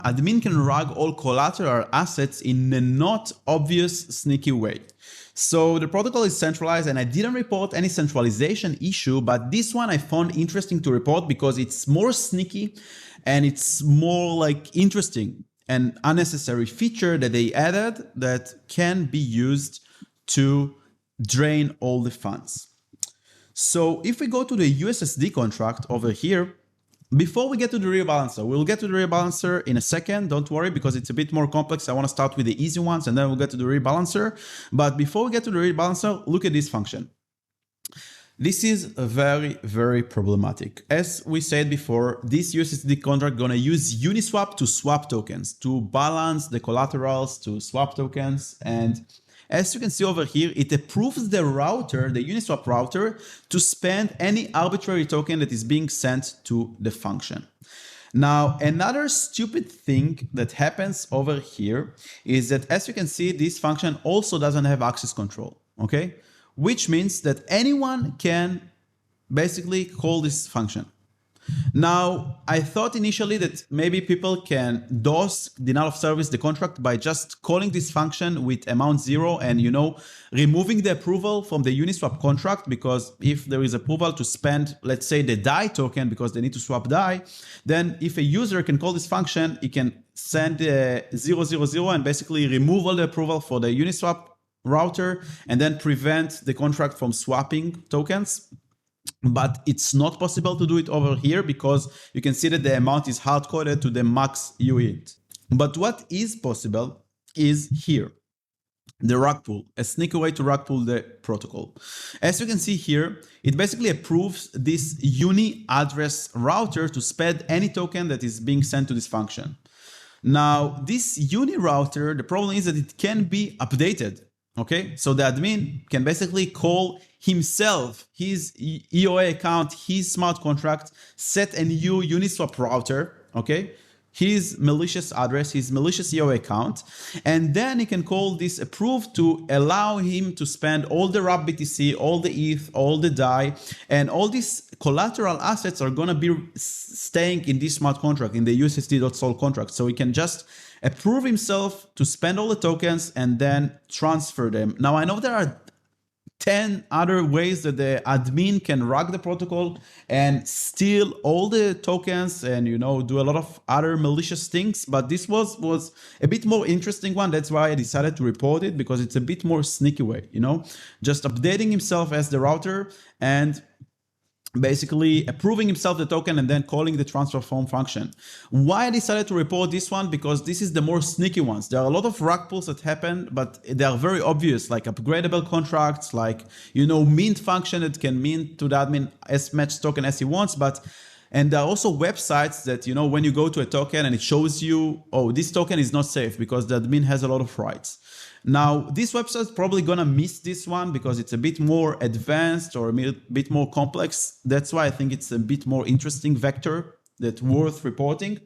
admin can rug all collateral assets in a not obvious, sneaky way. So the protocol is centralized, and I didn't report any centralization issue, but this one I found interesting to report because it's more sneaky and it's more like interesting and unnecessary feature that they added that can be used to drain all the funds. So if we go to the USSD contract over here, before we get to the rebalancer, we'll get to the rebalancer in a second, don't worry, because it's a bit more complex. I want to start with the easy ones and then we'll get to the rebalancer. But before we get to the rebalancer, look at this function. This is very, very problematic. As we said before, this USSD contract gonna use Uniswap to swap tokens, to balance the collaterals, to swap tokens. And as you can see over here, it approves the router, the Uniswap router, to spend any arbitrary token that is being sent to the function. Now, another stupid thing that happens over here is that, as you can see, this function also doesn't have access control, okay? Which means that anyone can basically call this function. Now, I thought initially that maybe people can DOS, denial of service, the contract by just calling this function with amount 0 and, you know, removing the approval from the Uniswap contract, because if there is approval to spend, let's say, the DAI token because they need to swap DAI, then if a user can call this function, he can send 000 and basically remove all the approval for the Uniswap router and then prevent the contract from swapping tokens. But it's not possible to do it over here because you can see that the amount is hard-coded to the max UET. But what is possible is here, the rug pull, a sneaky way to rug pull the protocol. As you can see here, it basically approves this uni address router to spend any token that is being sent to this function. Now, this uni router, the problem is that it can be updated. Okay, so the admin can basically call himself, his EOA account, his smart contract, set a new Uniswap router, okay, his malicious address, his malicious EOA account, and then he can call this approve to allow him to spend all the RAP BTC, all the ETH, all the DAI, and all these collateral assets are going to be staying in this smart contract, in the USSD.sol contract. So he can just approve himself to spend all the tokens and then transfer them. Now, I know there are 10 other ways that the admin can rug the protocol and steal all the tokens and, you know, do a lot of other malicious things. But this was a bit more interesting one. That's why I decided to report it, because it's a bit more sneaky way, you know, just updating himself as the router and basically approving himself the token and then calling the transfer form function. Why I decided to report this one? Because this is the more sneaky ones. There are a lot of rug pulls that happen, but they are very obvious, like upgradable contracts, like, you know, mint function that can mint to the admin as much token as he wants. And there are also websites that, you know, when you go to a token and it shows you, oh, this token is not safe because the admin has a lot of rights. Now, this website is probably going to miss this one because it's a bit more advanced or a bit more complex. That's why I think it's a bit more interesting vector that's worth reporting.